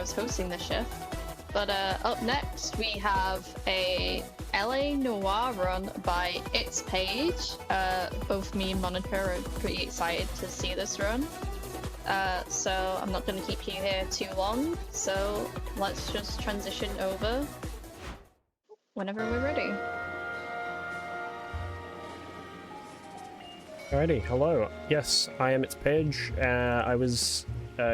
I was hosting the shift. But up next we have a LA Noire run by It's Page. Both me and Monica are pretty excited to see this run. So I'm not going to keep you here too long, so let's just transition over whenever we're ready. Alrighty, hello. Yes, I am It's Page. I was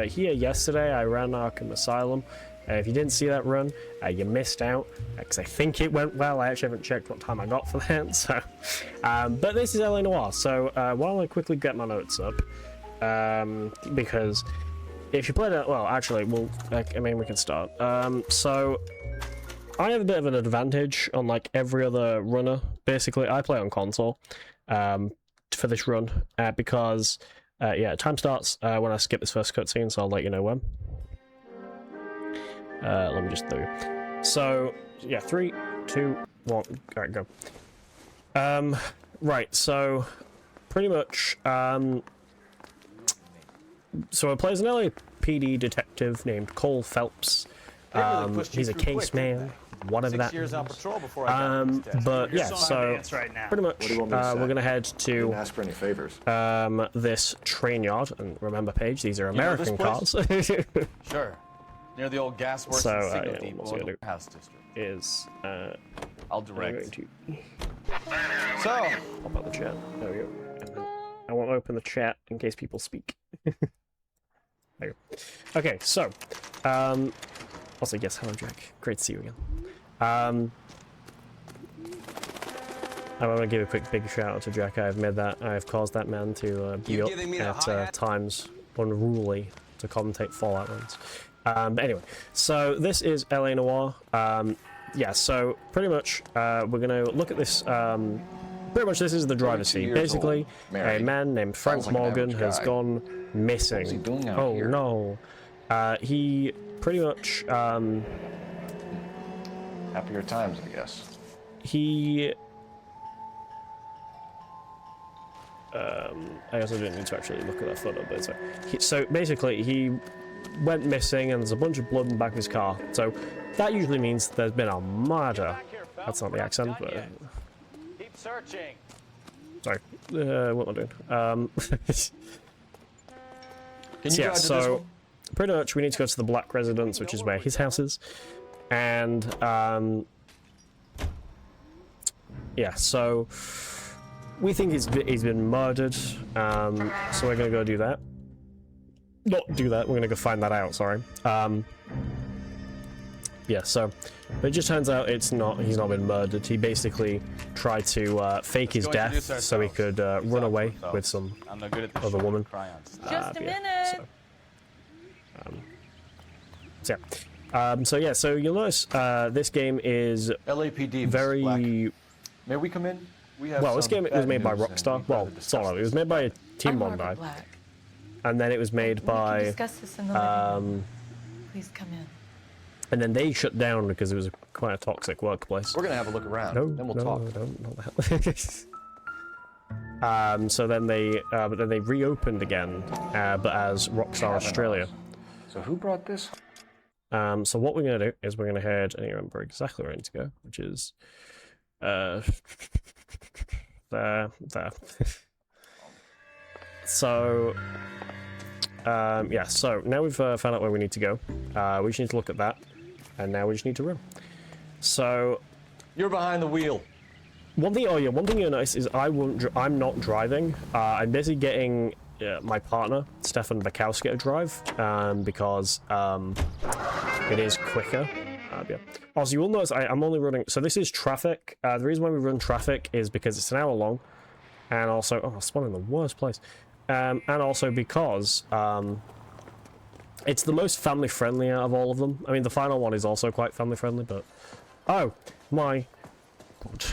here yesterday. I ran Arkham Asylum. If you didn't see that run, you missed out, because I think it went well. I actually haven't checked what time I got for that, so... but this is LA Noire, so while I quickly get my notes up, because if you played it... Well, actually, I mean, we can start. So, I have a bit of an advantage on, like, every other runner. Basically, I play on console for this run, because, yeah, time starts when I skip this first cutscene, so I'll let you know when. Let me just do. So, yeah, 3, 2, 1, alright, go. Right, so, pretty much, so it plays an LAPD detective named Cole Phelps. He's a case man, whatever that means. But yeah, so pretty much we're gonna head to ask for any favors. This train yard, and remember, Paige, these are American cars. Sure. Near the old gas works and signal depot in the House District. Is I'll direct. So, pop out the chat. There we go. And then I won't open the chat in case people speak. There you go. Okay, so also, yes, hello, Jack. Great to see you again. I want to give a quick big shout out to Jack. I've caused that man to be up at times unruly to commentate Fallout runs. But anyway, so this is LA Noire. Yeah, so pretty much we're gonna look at this. Pretty much this is the driver's seat. Basically, a man named Frank Morgan has gone missing. What's he doing out here? No. He pretty much happier times, I guess. He I also didn't need to actually look at that photo, but it's like, so basically he went missing and there's a bunch of blood in the back of his car. So that usually means there's been a murder. That's not the accent, but Keep searching. sorry. What am I doing? Can you yeah, so pretty much we need to go to the Black Residence, which is where his house is. And yeah, so we think he's been murdered. So we're gonna go do that. Not do that, we're gonna go find that out, sorry. Yeah, so but it just turns out he's not been murdered. He basically tried to fake his death so he could run away with some other woman. Just a minute. So yeah, so you'll notice this game is LAPD very Black. May we come in? We have this game was made by Rockstar. Well, sort of. It was made by Team Bondi, and then it was made by Discuss this in the living room. Please come in. and then they shut down because it was quite a toxic workplace. We're gonna have a look around. Then we'll talk. Not that. So then they but then they reopened again, but as Rockstar Australia. So who brought this? So what we're gonna do is we're gonna head, and you remember exactly where I need to go, which is there. So yeah, so now we've found out where we need to go. We just need to look at that, and now we just need to run. So You're behind the wheel. one thing you'll notice is I'm not driving. I'm basically getting my partner Stefan Bukowski to drive because it is quicker. Yeah. Also, you will notice I'm only running. So this is Traffic. The reason why we run Traffic is because it's an hour long, and also I spawned in the worst place. And also because it's the most family friendly out of all of them. I mean, the final one is also quite family friendly, but oh my god.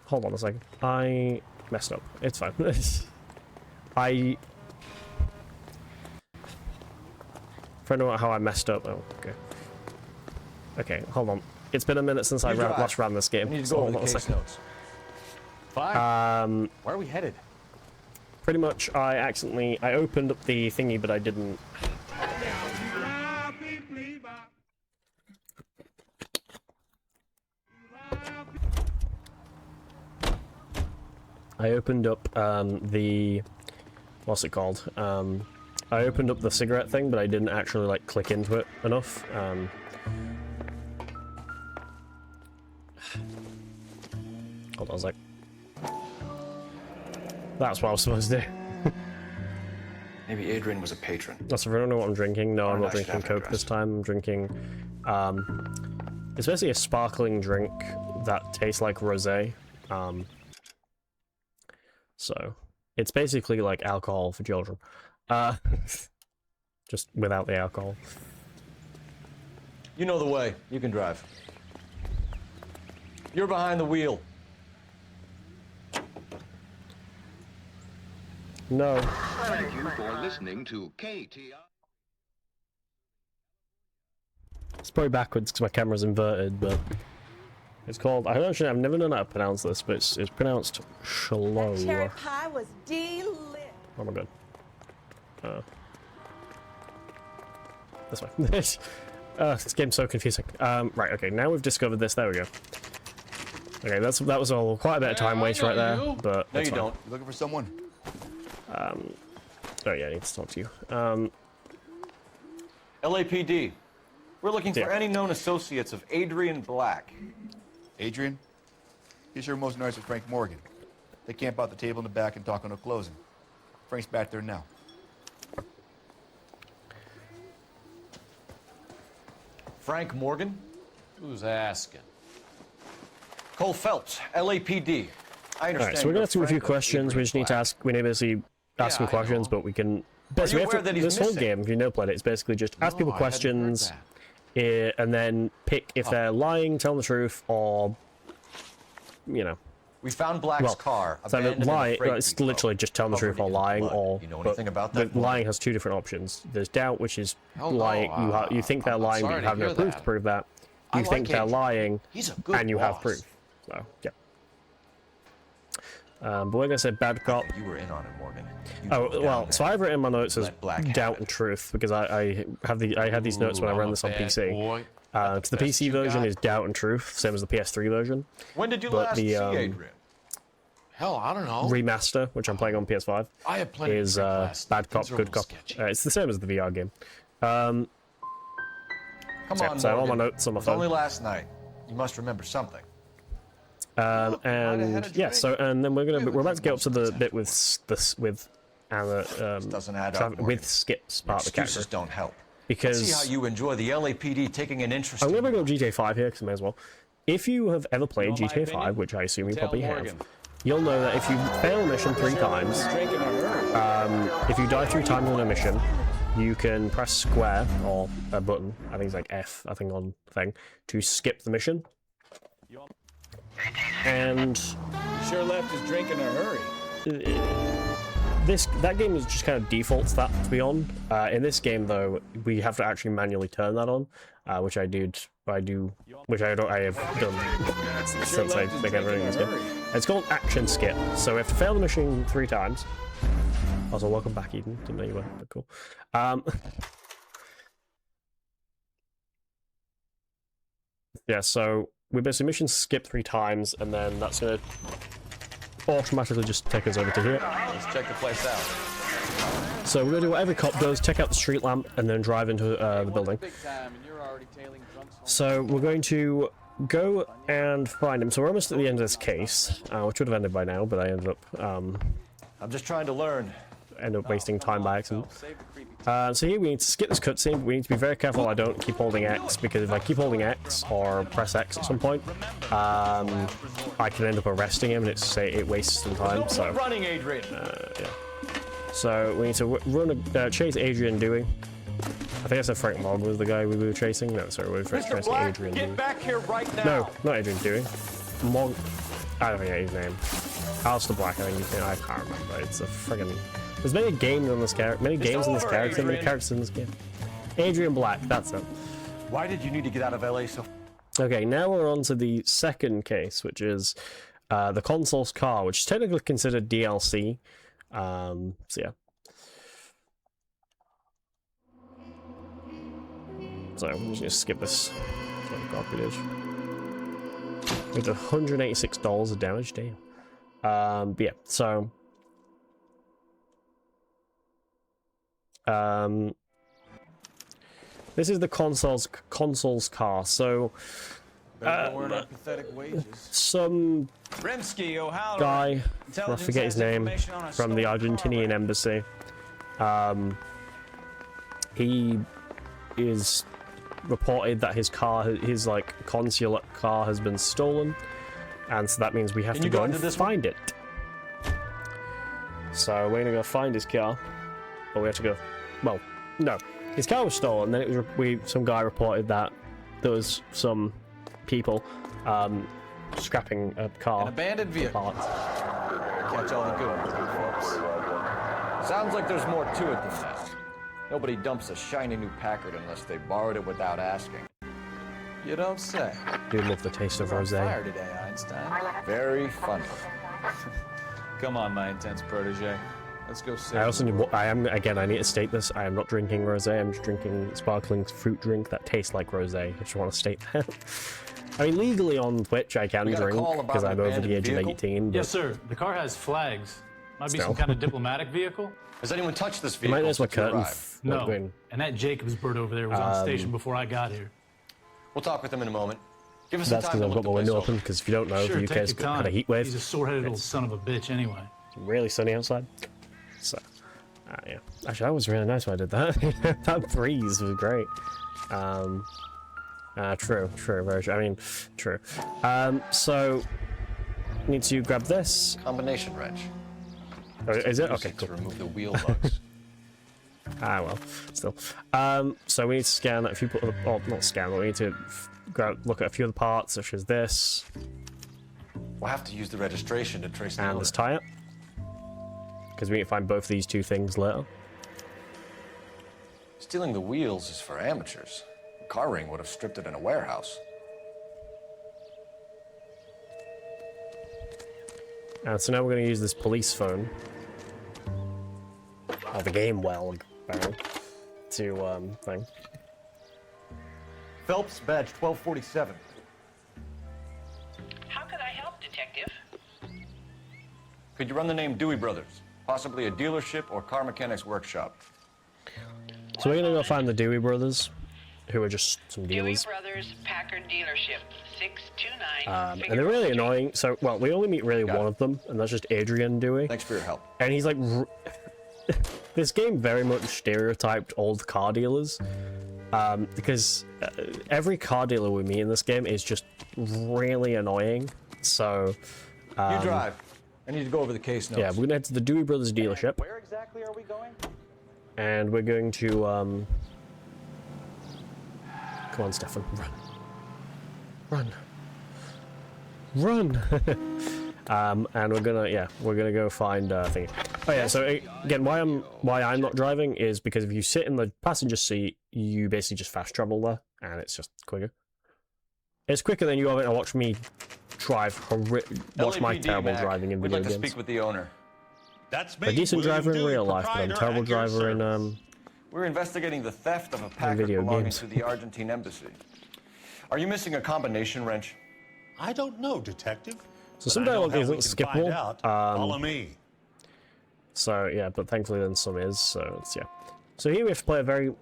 Hold on a second. I messed up. It's fine. I don't know how I messed up. Oh, okay. Okay, hold on. It's been a minute since I last ran this game. Need to go over the case notes. Fine. Where are we headed? Pretty much, I opened up the thingy, but I didn't I opened up the... What's it called? I opened up the cigarette thing, but I didn't actually, like, click into it enough. Hold on a sec. That's what I was supposed to do. Maybe Adrian was a patron. That's if I don't know what I'm drinking. No, I'm not drinking Coke this time. I'm drinking... it's basically a sparkling drink that tastes like rosé. So, it's basically like alcohol for children. Just without the alcohol. You know the way. You can drive. You're behind the wheel. No. Thank you for listening to KTR. It's probably backwards because my camera's inverted, but it's called... I've never known how to pronounce this, but it's pronounced Shlo. That cherry pie was delicious. Oh my god. This way. This game's so confusing. Right, okay, now we've discovered this. There we go. Okay, that was all quite a bit of time waste right there, but No, you don't. You looking for someone? Oh yeah, I need to talk to you. LAPD. We're looking for any known associates of Adrian Black. Adrian? He's your most nice with Frank Morgan. They camp out the table in the back and talk on a closing. Frank's back there now. Frank Morgan? Who's asking? Cole Phelps, LAPD. I understand. Alright, so we're gonna have to do a few questions. We just need to ask. We need to basically ask some questions, but we can. Basically, this whole game, if you know, played it, it's basically just ask people questions, and then pick if they're lying, telling the truth, or you know. We found Black's car. So it's literally just telling the truth or lying, or you know anything about that? Lying has two different options. There's doubt, which is lying. You think they're lying, but you have no proof to prove that. You think they're lying, and you have proof. So yeah. But we're gonna say bad cop. You were in on it, Morgan. Oh well, so I've written in my notes as doubt and truth because I had these notes when I ran this on PC. Because the PC version is doubt and truth, same as the PS3 version. When did you last see Adrian? Hell, I don't know. Remaster, which I'm playing on PS5, I have plenty is bad cop, good cop. It's the same as the VR game. Come on, so all my notes on my phone. Only last night. You must remember something. And yeah, so and then we're about to get up to the bit with Anna doesn't add up, with Skip's part of the character. Don't help. Because see how you enjoy the LAPD taking an interest. I'm gonna go GTA 5 here because I may as well. If you have ever played GTA 5, which I assume you probably have, you'll know that if you fail a mission 3 times, if you die 3 times on a mission, you can press square or a button. I think it's like F. I think on thing to skip the mission. And sure left his drink in a hurry. That game is just kind of defaults that to be on. In this game, though, we have to actually manually turn that on, which I have done since I think everything is good. It's called Action Skip. So we have to fail the mission 3 times. Also, welcome back, Eden. Didn't know you were, but cool. Yeah, so we basically mission skip 3 times, and then that's gonna automatically just take us over to here. Let's check the place out. So we're gonna do what every cop does: take out the street lamp and then drive into the building. So we're going to go and find him. So we're almost at the end of this case, which would have ended by now, but I ended up I'm just trying to learn. Wasting time by accident. So here we need to skip this cutscene. We need to be very careful I don't keep holding X, because if I keep holding X or press X at some point, I can end up arresting him, and it wastes some time. So running, Adrian. yeah. So we need to chase Adrian Dewey. I think I said Frank Mogg was the guy we were chasing. No, sorry, we were chasing Adrian Dewey. Get back here right now. No, not Adrian Dewey. Mogg. I don't forget his name. Alistair Black, I think his name. I can't remember. It's a friggin'. There's many games in this character, many characters in this game. Adrian Black, that's it. Why did you need to get out of LA so? Okay, now we're on to the second case, which is the consul's car, which is technically considered DLC. So yeah. So I'm just gonna skip this. With $186 of damage, damn. But yeah, so this is the console's car. So some guy, I forget his name, from the Argentinian embassy. He is reported that his like consulate car has been stolen, and so that means we have to go and find it. So we're gonna go find his car, but we have to go. Well, no, his car was stolen. Then it was some guy reported that there was some people scrapping a car. An abandoned vehicle. Parts. Catch all the good ones, folks. Sounds like there's more to it than that. Nobody dumps a shiny new Packard unless they borrowed it without asking. You don't say. Do love the taste of rosé. Fire today, Einstein. Very funny. Come on, my intense protege. Let's go see. I also need, I need to state this. I am not drinking rosé. I'm just drinking sparkling fruit drink that tastes like rosé. I just want to state that. I mean, legally on Twitch I can drink because I'm over the age of 18. But yes, sir. The car has flags. Might be some kind of diplomatic vehicle. Has anyone touched this vehicle? There's my curtain. No. And that Jacobs bird over there was on station before I got here. We'll talk with them in a moment. Give us That's some time because to I've got my window open, because if you don't know, Sure, the UK's had a heat wave. He's a sore-headed old son of a bitch anyway. It's really sunny outside. So, yeah. Actually, that was really nice when I did that. That breeze was great. True, very true. I mean, true. So, need to grab this. Combination wrench. Oh, is it? Okay, To cool. remove the wheel lugs. Well, still. So we need to scan a few, or not scan, but we need to look at a few of the parts, such as this. We'll have to use the registration to trace the And owner. this tire. Because we need to find both of these two things later. Stealing the wheels is for amateurs. A car ring would have stripped it in a warehouse. And so now we're going to use this police phone. Or the game well phone. To, thing. Phelps, badge 1247. How could I help, Detective? Could you run the name Dewey Brothers? Possibly a dealership or car mechanics workshop. So we're going to go find the Dewey Brothers, who are just some dealers. Dewey Brothers Packard Dealership, 629. And they're really annoying. So, well, we only meet really one of them, and that's just Adrian Dewey. Thanks for your help. And he's like... This game very much stereotyped old car dealers. Because every car dealer we meet in this game is just really annoying. So... you drive. I need to go over the case notes. Yeah, we're going to head to the Dewey Brothers dealership. Where exactly are we going? And we're going to, Come on, Stefan, run. And we're gonna go find, thingy. Oh yeah, so again, why I'm not driving is because if you sit in the passenger seat, you basically just fast travel there, and it's just quicker. It's quicker than you having to watch me watch my terrible driving in video games. We'd like to games. speak with the owner. That's me, A decent William driver in Dewey, real life, but I'm a terrible proprietor at your driver in, service. We're investigating the theft of a Packard video belonging games. to the Argentine embassy. Are you missing a combination wrench? I don't know, Detective. So some dialogue isn't skippable. Follow me. So yeah, but thankfully then some is, so it's, yeah. So here we have to play a very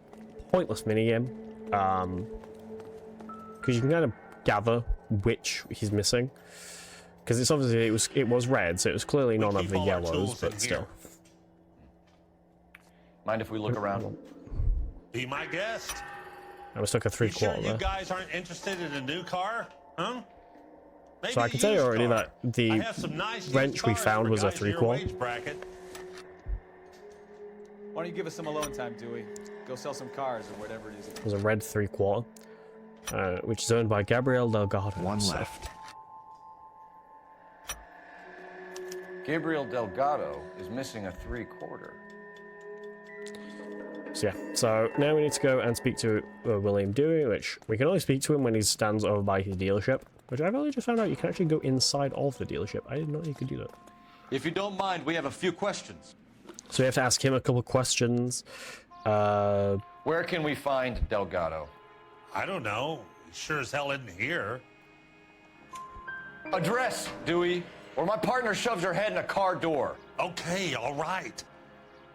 pointless minigame. Because you can kind of gather which he's missing. Because it's obviously, it was red, so it was clearly none of the yellows, but still. Mind if we look around? Be my guest. I was stuck a 3/4 Sure there. you guys aren't interested in a new car? Huh? Maybe So I can tell you used already car. that the I have some nice wrench used we cars found for was a guys in your 3/4. wage bracket. Why don't you give us some alone time, Dewey? Go sell some cars or whatever it is. It was a red 3/4, which is owned by Gabriel Delgado. One left. Gabriel Delgado is missing a 3/4. So yeah, so now we need to go and speak to William Dewey, which we can only speak to him when he stands over by his dealership, which I've only just found out you can actually go inside of the dealership. I didn't know you could do that. If you don't mind, we have a few questions. So we have to ask him a couple questions. Where can we find Delgado? I don't know. He sure as hell isn't here. Address, Dewey, or my partner shoves her head in a car door. Okay, all right.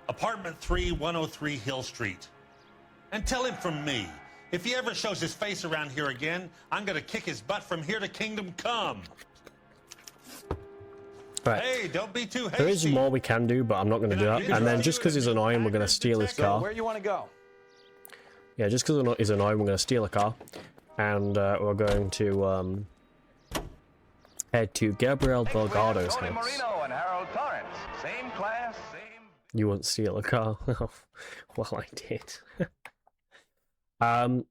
Apartment 3103 Hill Street. And tell him from me, if he ever shows his face around here again, I'm gonna kick his butt from here to Kingdom Come. Right. Hey, don't be too hasty. There is more we can do, but I'm not going to do that. And then just because he's annoying, we're going to steal his car. Where you want to go? Yeah, just because he's annoying, we're going to steal a car. And we're going to head to Gabriel Delgado's house. Marino and Harold Torrance. Same class, same... You wouldn't steal a car? Well, I did. So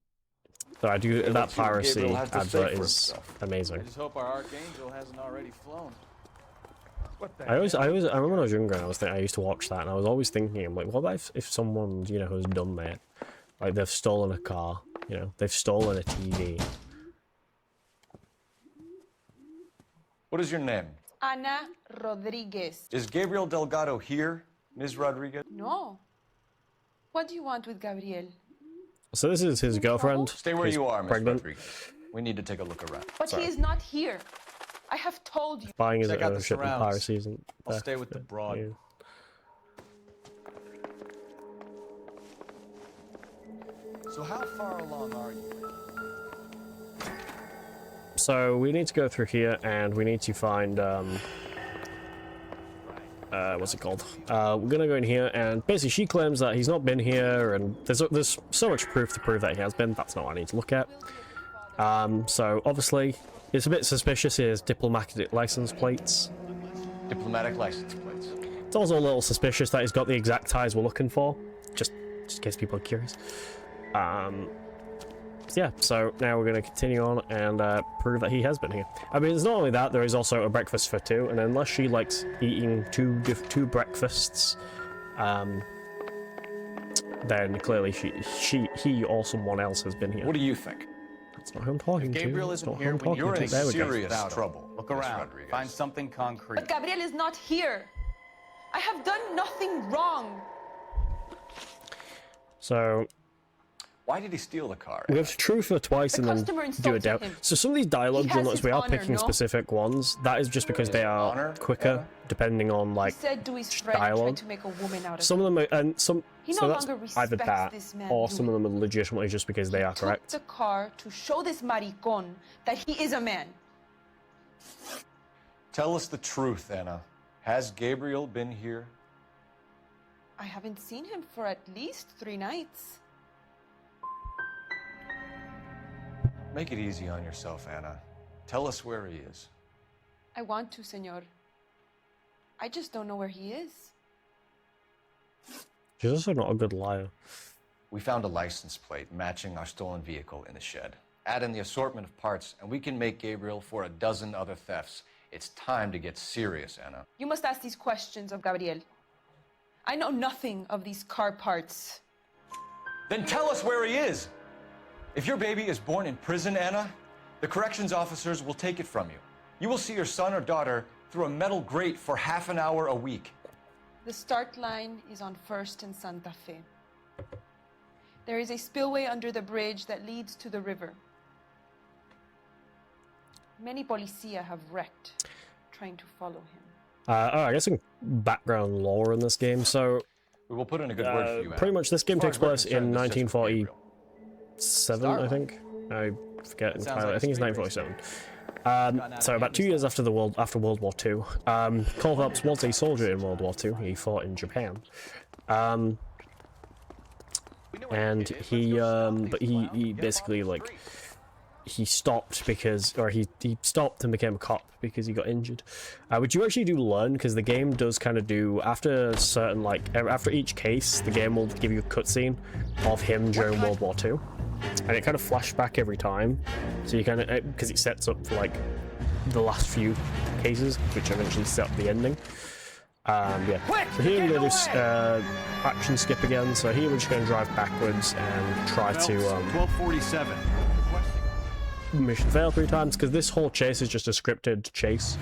I do, that piracy advert is amazing. I just hope our Archangel hasn't already flown. I remember when I was younger, I used to watch that, and I was always thinking, I'm like, what about if someone, you know, has done that? Like, they've stolen a car, you know, they've stolen a TV. What is your name? Ana Rodriguez. Is Gabriel Delgado here, Ms. Rodriguez? No. What do you want with Gabriel? So this is his girlfriend. Stay where He's you are, Ms. pregnant. Rodriguez. We need to take a look around. But he is not here. I have told you. Buying his Check out the ownership in surrounds. piracy isn't I'll fair. stay with the broad. Yeah. So how far along are you? So we need to go through here, and we need to find what's it called? We're gonna go in here, and basically she claims that he's not been here, and there's so much proof to prove that he has been. That's not what I need to look at. So obviously it's a bit suspicious. He has diplomatic license plates. Diplomatic license plates. It's also a little suspicious that he's got the exact ties we're looking for, just in case people are curious. Yeah, so now we're going to continue on and prove that he has been here. I mean, it's not only that, there is also a breakfast for two, and unless she likes eating two breakfasts, then clearly he or someone else has been here. What do you think? That's not who I'm talking to. Gabriel That's isn't not who here I'm when talking You're to. in There we go. serious trouble. Look Ms. around. Rodriguez. Find something concrete. But Gabriel is not here. I have done nothing wrong. So Why did he steal the car? we have to true for twice The and then customer do a insulted doubt. him. So some of these dialogues, He you'll has notice his we are honor, picking no? specific ones. That is just because they are honor, quicker, Anna? depending on He like said to his friend dialogue. tried to make a woman out of some of them are, and some. He So no that's longer either respects that, this man, or some of Dewey. them are legitimately just because they are took correct. the car to show this maricon that he is a man. Tell us the truth, Anna. Has Gabriel been here? I haven't seen him for at least 3 nights. Make it easy on yourself, Anna. Tell us where he is. I want to, senor. I just don't know where he is. She's also not a good liar. We found a license plate matching our stolen vehicle in the shed. Add in the assortment of parts, and we can make Gabriel for a dozen other thefts. It's time to get serious, Anna. You must ask these questions of Gabriel. I know nothing of these car parts. Then tell us where he is! If your baby is born in prison, Anna, the corrections officers will take it from you. You will see your son or daughter through a metal grate for half an hour a week. The start line is on 1st and Santa Fe. There is a spillway under the bridge that leads to the river. Many policia have wrecked trying to follow him. I guess some background lore in this game. So We will put in a good word for you, Anna. pretty much this game As far takes as we're place in concerned, this is just for Gabriel. 1947, I think. I forget That sounds entirely. like I think it's a street 1947. So about 2 years after World War II, Cole Phelps was a soldier in World War II. He fought in Japan, and he basically like he stopped because, or he stopped and became a cop because he got injured, which you actually do learn because the game does kind of do after certain after each case, the game will give you a cutscene of him during World War II. And it kind of flashback every time, so you kind of, because it sets up for like the last few cases, which eventually set up the ending. Yeah. So here we're going to do action skip again. So here we're just going to drive backwards and try to 1247. mission fail 3 times because this whole chase is just a scripted chase.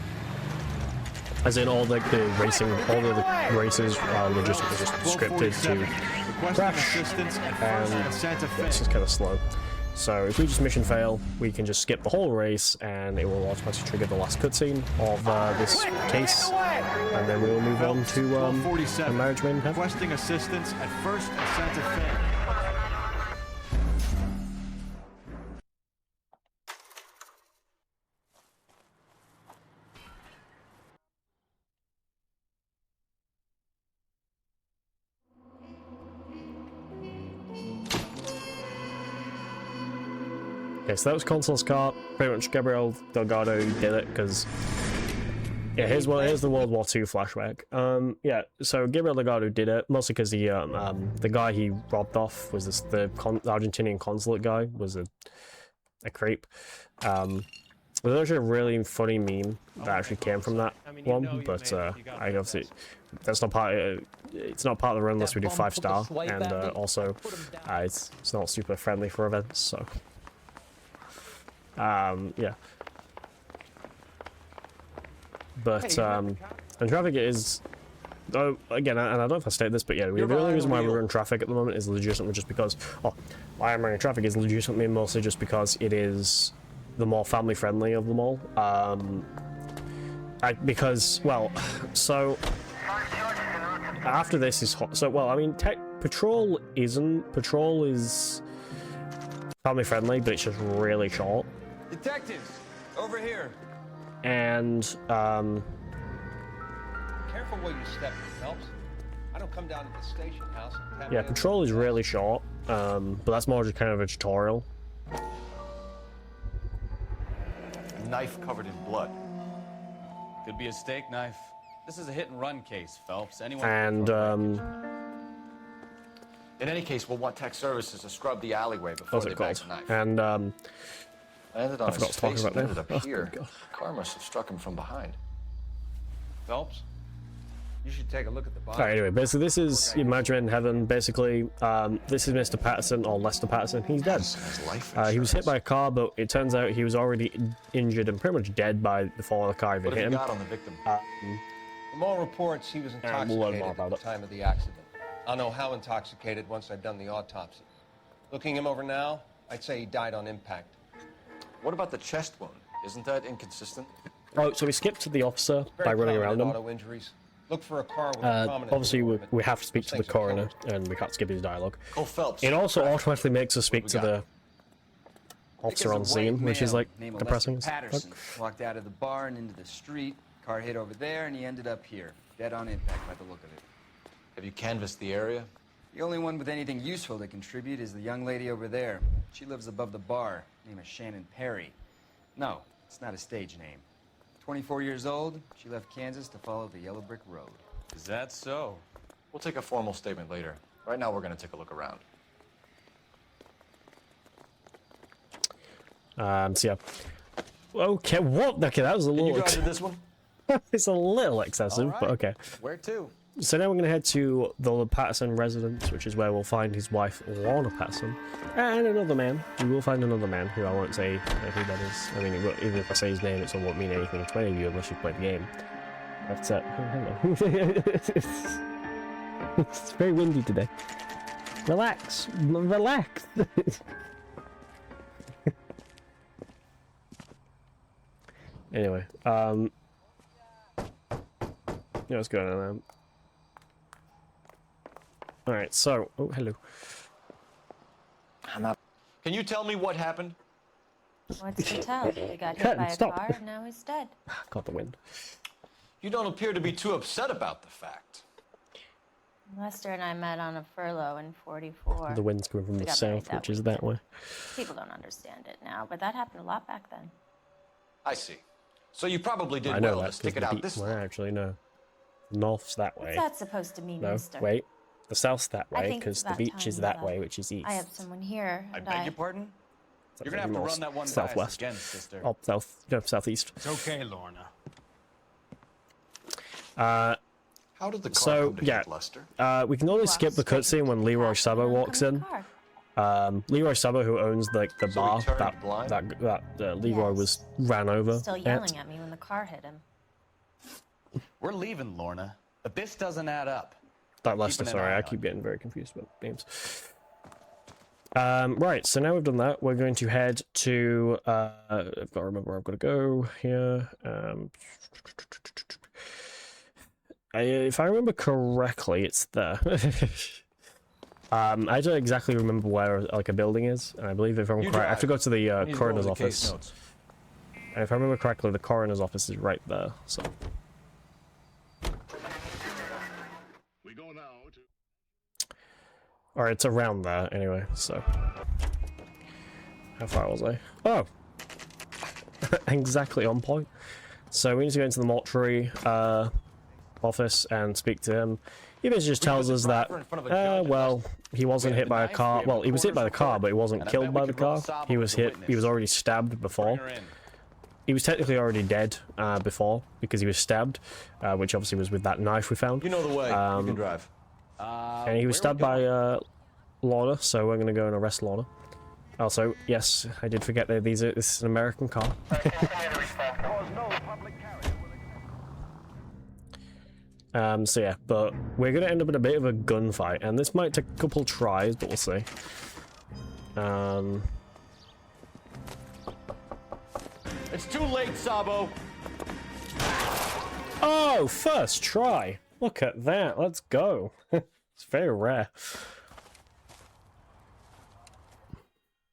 As in all the racing, all the races are logistically just scripted to crash, and Santa Fe. it's just kind of slow. So if we just mission fail, we can just skip the whole race, and it will automatically trigger the last cutscene of this case, and then we will move on to a marriage made in heaven. Requesting assistance at First and Santa Fe. Okay, so that was Consul's car. Pretty much Gabriel Delgado did it because yeah, here's the World War II flashback. Yeah, so Gabriel Delgado did it mostly because the guy he robbed off was the Argentinian consulate guy was a creep. There's actually a really funny meme that actually came from that one, but I obviously that's not part. It's not part of the run unless we do 5-star, and also it's not super friendly for events, so. Yeah. But, and traffic is, oh, again, and I don't know if I stated this, but yeah, the only reason why we're in traffic at the moment is legitimately just because, why I'm running traffic is legitimately mostly just because it is the more family friendly of them all. Because, well, so, after this is hot, so, well, I mean, Patrol is family friendly, but it's just really short. Detectives, over here. And Careful where you step, Phelps. I don't come down to the station house. Yeah, Patrol is really short, but that's more just kind of a tutorial. A knife covered in blood. Could be a steak knife. This is a hit-and-run case, Phelps. Anyone And In any case, we'll want tech services to scrub the alleyway before they bag the knife. And I ended on I forgot his to talk face about and that. ended up here. The car must have struck him from behind. Phelps, you should take a look at the body. Alright, anyway, basically this is Imagine in Heaven. Basically, this is Mr. Patterson, or Lester Patterson. He's dead. He was hit by a car, but it turns out he was already injured and pretty much dead by before the car even hit him. Got on the victim? From all reports, he was intoxicated at the time of the accident. I'll know how intoxicated once I've done the autopsy. Looking him over now, I'd say he died on impact. What about the chest wound? Isn't that inconsistent? Oh, so we skipped to the officer by running around him. Auto injuries. Look for a car with a prominent Obviously, we have to speak to the coroner, and we can't skip his dialogue. Cole Phelps. It also automatically makes us speak to the officer on scene, which is like depressing. Patterson walked out of the bar and into the street. Car hit over there, and he ended up here, dead on impact by the look of it. Have you canvassed the area? The only one with anything useful to contribute is the young lady over there. She lives above the bar. Name is Shannon Perry. No, it's not a stage name. 24 years old, she left Kansas to follow the yellow brick road. Is that so? We'll take a formal statement later. Right now, we're going to take a look around. So yeah. Okay, what? Okay, that was a little. You drive to this one? It's a little excessive, but okay. Where to? So now we're going to head to the Patterson residence, which is where we'll find his wife, Lorna Patterson, and another man. We will find another man who I won't say who that is. I mean, even if I say his name, it won't mean anything to any of you unless you play the game. But, hello. It's very windy today. Relax. Relax. Anyway, yeah, what's going on there? Alright, so, oh, hello. Can you tell me what happened? What's to tell? He got hit by a car and now he's dead. Caught the wind. You don't appear to be too upset about the fact. Lester and I met on a furlough in '44. The wind's coming from the south, which is that way. People don't understand it now, but that happened a lot back then. I see. So you probably did I know well that to stick it out this way. Actually, no. The north's that way. What's that supposed to mean, No, mister? wait. The south's that I way, think because it's the about beach is time that that way, which is east. I have someone here, I and beg your pardon? You're gonna have to run that one by us again, sister. Oh, southeast. It's okay, Lorna. How did the car come to hit Lester? We can always skip the cutscene when Leroy Sabo walks in. Leroy Sabo, who owns like the bar that Leroy was ran over. Still yelling at me when the car hit him. We're leaving, Lorna, but this doesn't add up. That Lester, sorry, I keep getting very confused about names. Right, so now we've done that, we're going to head to, I've got to remember where I've got to go here. If I remember correctly, it's there. I don't exactly remember where, like, a building is, and I believe if I'm correct, I have to go to the coroner's office. And if I remember correctly, the coroner's office is right there, so... Or it's around there, anyway, so... How far was I? Oh! Exactly on point. So we need to go into the mortuary office and speak to him. He basically just tells us that, well, he wasn't hit by a car. Well, he was hit by the car, but he wasn't killed by the car. He was hit, he was already stabbed before. He was technically already dead before, because he was stabbed, which obviously was with that knife we found. You know the way, you can drive. And he was stabbed by Lorna, so we're going to go and arrest Lorna. Also, yes, I did forget that this is an American car. So yeah, but we're going to end up in a bit of a gunfight, and this might take a couple tries, but we'll see. It's too late, Sabo. Oh, first try. Look at that. Let's go. It's very rare.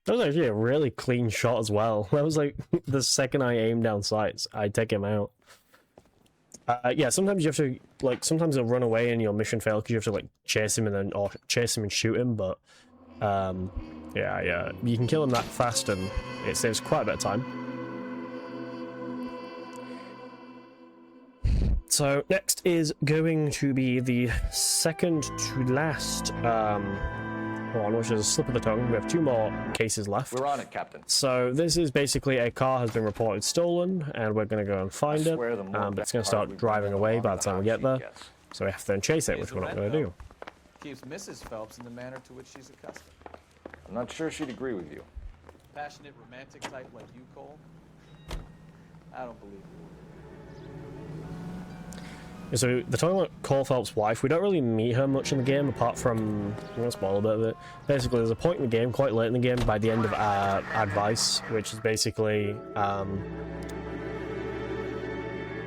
That was actually a really clean shot as well. That was like the second I aimed down sights, I take him out. Yeah, sometimes you have to, like, sometimes he'll run away and your mission fails because you have to, like, chase him and then, or chase him and shoot him, but, yeah, you can kill him that fast and it saves quite a bit of time. So, next is going to be the second to last, which is a slip of the tongue. We have 2 more cases left. We're on it, Captain. So this is basically a car has been reported stolen, and we're going to go and find it. But it's going to start driving away by the time we get there. So we have to then chase it, which we're not going to do. Keeps Mrs. Phelps in the manner to which she's accustomed. I'm not sure she'd agree with you. Passionate, romantic type like you, Cole? I don't believe you. So they're talking about Cole Phelps' wife. We don't really meet her much in the game, apart from, I'm going to spoil a bit of it. Basically, there's a point in the game, quite late in the game, by the end of Advice, which is basically,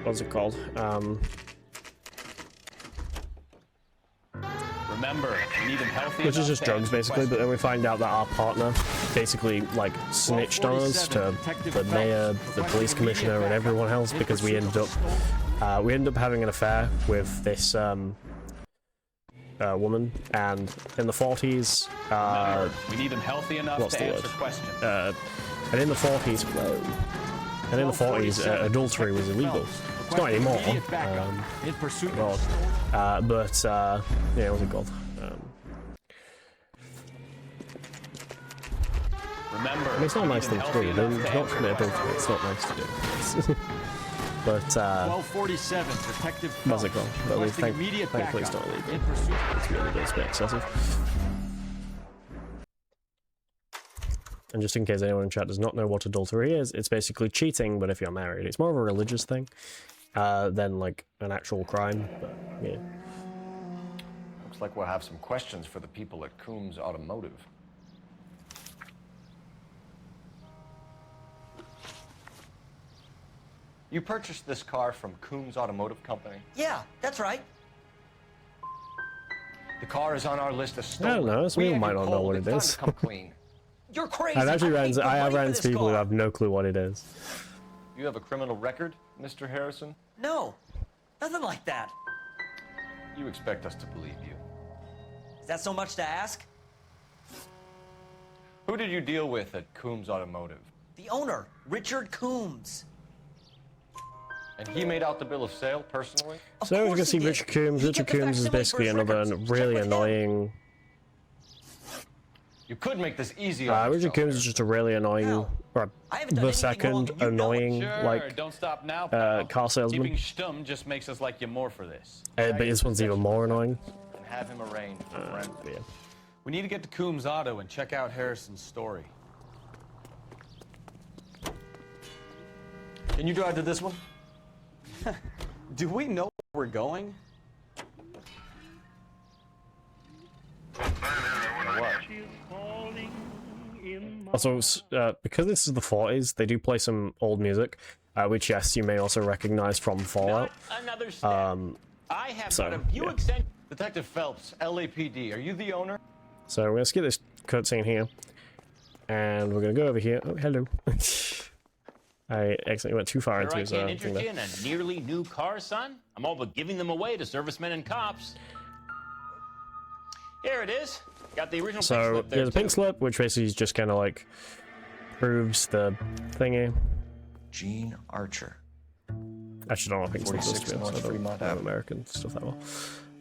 what's it called? Remember, you need them healthy. Which is just drugs, basically, but then we find out that our partner basically, like, snitched on us to the mayor, the police commissioner, and everyone else, because we ended up having an affair with this woman, and in the 40s, we need them healthy enough to answer questions. And in the 40s, adultery was illegal. It's not anymore. In pursuit. Yeah, what's it called? Remember, I mean, it's not a nice thing to do. Do not commit adultery. It's not nice to do. But 1247, Detective what's it called? But at least thankfully it's not illegal. It's really just a bit excessive. And just in case anyone in chat does not know what adultery is, it's basically cheating, but if you're married. It's more of a religious thing than like an actual crime, but yeah. Looks like we'll have some questions for the people at Coombs Automotive. You purchased this car from Coombs Automotive Company? Yeah, that's right. The car is on our list of stolen. I don't know, some people might not know what it is. Come clean. You're crazy. I have ran into people who have no clue what it is. You have a criminal record, Mr. Harrison? No, nothing like that. You expect us to believe you. Is that so much to ask? Who did you deal with at Coombs Automotive? The owner, Richard Coombs. And he made out the bill of sale personally? So as you can see, Richard Coombs is basically another really annoying... You could make this easy. Richard Coombs is just a really annoying, or the second annoying, like, don't stop now, car salesman. Keeping stum just makes us like you more for this. But this one's even more annoying. And have him arraigned for forensics. Yeah. We need to get to Coombs Auto and check out Harrison's story. Can you drive to this one? Do we know where we're going? What? Also, because this is the 40s, they do play some old music, which, yes, you may also recognize from Fallout. Another step. I have got a Buick Century. Detective Phelps, LAPD. Are you the owner? So we're gonna skip this cutscene here, and we're gonna go over here. Oh, hello. I accidentally went too far into his I can't thing interest there. you in a nearly new car, son? I'm all but giving them away to servicemen and cops. Here it is. Got the original pink So slip there, there's a pink too. slip, which basically just kind of like proves the thingy. Gene Archer. Actually, don't know what pink slip is. 46 To be honest. North I don't Fremont know Avenue. American stuff that well.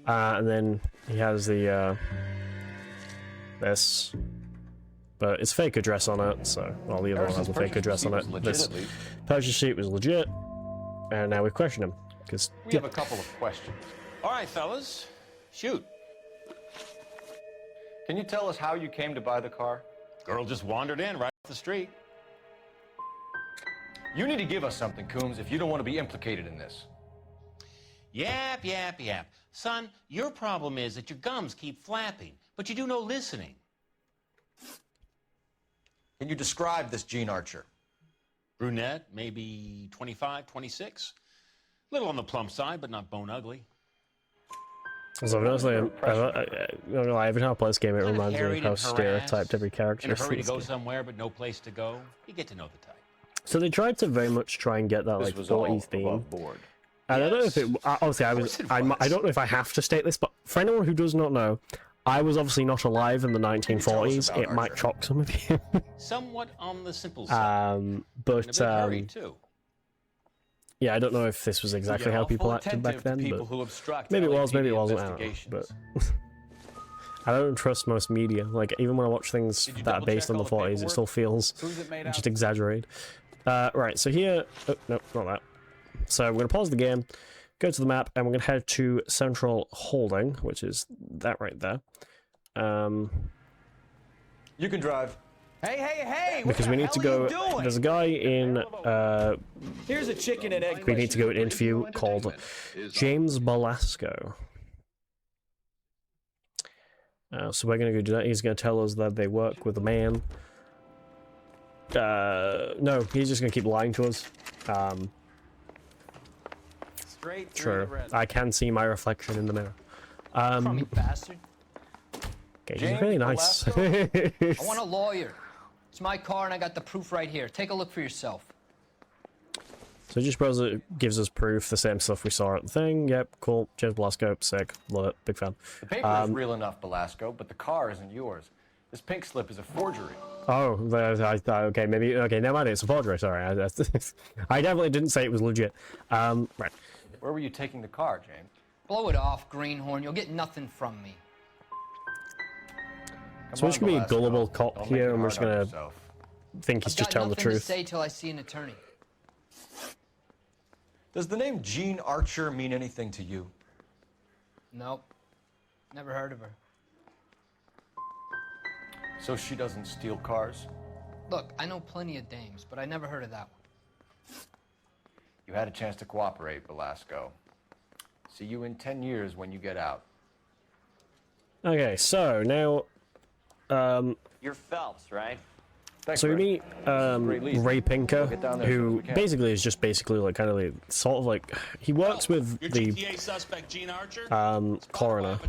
And then he has the this, but it's fake address on it. So well, the other one has a fake address on it. This purchase sheet was legit, and now we question him because We have a couple of questions. All right, fellas. Shoot. Can you tell us how you came to buy the car? Girl just wandered in right off the street. You need to give us something, Coombs, if you don't want to be implicated in this. Yap, yap, yap. Son, your problem is that your gums keep flapping, but you do no listening. Can you describe this Gene Archer? Brunette, maybe 25, 26. Little on the plump side, but not bone ugly. So honestly, every time I play this game, it reminds me of harried how and stereotyped harassed, every character in a is. hurry in to this go game. somewhere, but no place to go. You get to know the type. So they tried to very much try and get that like 40s theme. And I don't know if it. Obviously, I don't know if I have to state this, but for anyone who does not know, I was obviously not alive in the 1940s. It might shock some of you. Somewhat on the simple side. But In a big hurry, too. yeah, I don't know if this was exactly how people acted back then. But maybe it was, maybe it wasn't. I don't know. But I don't trust most media. Like even when I watch things that are based on the 40s, it still feels just exaggerated. Right, so here... Oh, no, not that. So we're going to pause the game, go to the map, and we're going to head to Central Holding, which is that right there. You can drive. Hey! Because we need to go... There's a guy in... Here's a chicken and egg. we need to go to an interview called James Belasco. So we're going to go do that. He's going to tell us that they work with a man. No, he's just going to keep lying to us. Straight True. I can see my reflection in the mirror. Crummy bastard. Okay, he's really nice. I want a lawyer. It's my car and I got the proof right here. Take a look for yourself. So just gives us proof, the same stuff we saw at the thing. Yep, cool. James Belasco, sick. Love it. Big fan. The paper is real enough, Belasco, but the car isn't yours. This pink slip is a forgery. Oh, okay, maybe. Okay, never mind. It's a forgery. Sorry, I definitely didn't say it was legit. Right. Where were you taking the car, James? Blow it off, greenhorn. You'll get nothing from me. So we're just gonna be a gullible cop Don't make here, it and we're just hard on gonna yourself. think he's just Got telling the nothing to truth. say till I see an attorney. Does the name Gene Archer mean anything to you? Nope. Never heard of her. So she doesn't steal cars? Look, I know plenty of dames, but I never heard of that one. You had a chance to cooperate, Belasco. See you in 10 years when you get out. Okay, so now, You're Phelps, right? Thanks, so we Rick. meet Ray Pinker, We'll get down there as soon as who we can. basically is just like kind of like, sort of like he works with Your the GTA suspect, Gene Archer? coroner.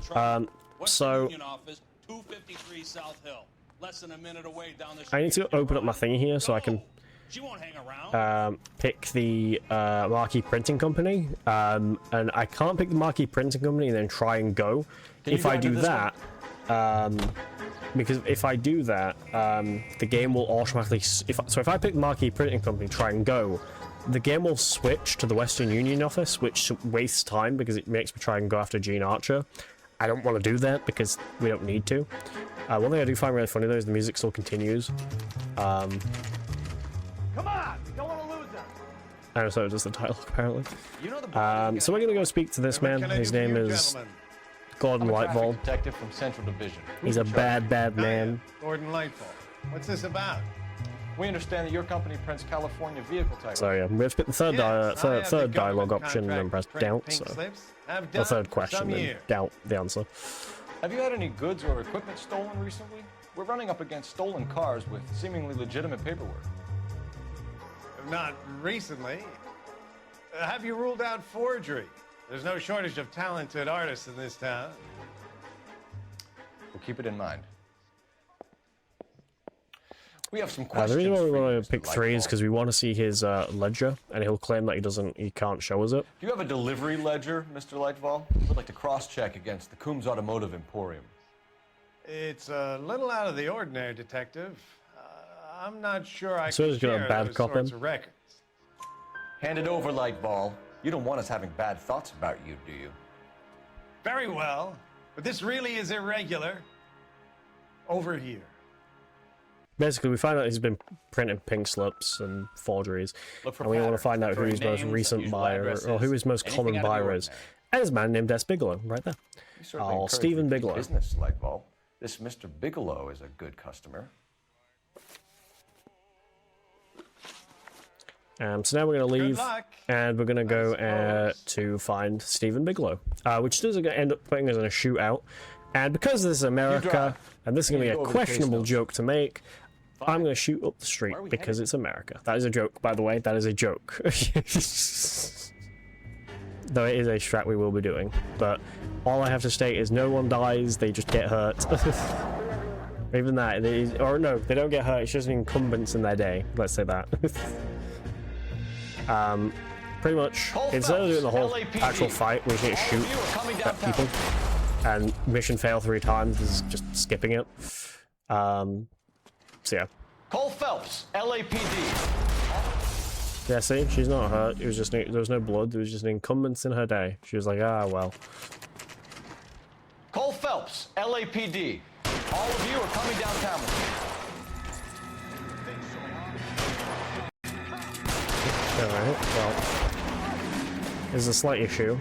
So Union office, 253 South Hill. Less than a minute away down the I need to open up my thingy here so I can She won't hang around. pick the Marquee Printing Company, and I can't pick the Marquee Printing Company and then try and go. Can you If I drive to do this that, because if I do that, the game will automatically. So if I pick the Marquee Printing Company, try and go, the game will switch to the Western Union office, which wastes time because it makes me try and go after Gene Archer. I don't want to do that because we don't need to. One thing I do find really funny though is the music still continues. Come on, we don't want to lose them. And so does the dialogue apparently. You know the So we're gonna go speak to this man. His name is Gordon I'm a traffic Lightfall. detective from Central Division. He's a bad man. Gordon Lightfall. What's this about? We understand that your company prints California vehicle titles. So yeah, we have to pick the third dialogue option and press doubt. So the third question and doubt the answer. Have you had any goods or equipment stolen recently? We're running up against stolen cars with seemingly legitimate paperwork. Not recently. Have you ruled out forgery? There's no shortage of talented artists in this town. We'll keep it in mind. We have some The questions. reason why we for you, want to Mr. pick 3 is Lightfall. because we want to see his ledger, and he'll claim that he can't show us it. Do you have a delivery ledger, Mr. Lightfall? We'd like to cross-check against the Coombs Automotive Emporium. It's a little out of the ordinary, Detective. I'm not sure I So can he's got a share bad those cop sorts in? of records. Hand it over, Lightball. You don't want us having bad thoughts about you, do you? Very well, but this really is irregular. Over here. Basically, we find out he's been printing pink slips and forgeries, Look for and we want to patterns, find out who referring his most names, recent unusual buyer, addresses, or who his most anything common out of the buyer is. ordinary. And there's a man named S. Bigelow, right there. We certainly Oh, encourage Stephen repeat Bigelow. Business, Lightball. This Mr. Bigelow is a good customer. So now we're going to leave, luck. and we're going to go to find Stephen Bigelow, which does end up putting us in a shootout. And because this is America, and this is going to be a Go over the case questionable notes. joke to make, I'm going to shoot up the street because it's America. That is a joke, by the way. That is a joke. Though it is a strat we will be doing. But all I have to state is no one dies, they just get hurt. Even that, or no, they don't get hurt, it's just an incumbents in their day. Let's say that. Pretty much, instead of doing the whole actual fight, we can shoot at people. And mission fail 3 times, this is just skipping it. So yeah. Cole Phelps, LAPD. Yeah, see, she's not hurt. It was just there was no blood. There was just an incumbents in her day. She was like, ah, well. Cole Phelps, LAPD. All of you are coming downtown with me. Alright, well. There's a slight issue.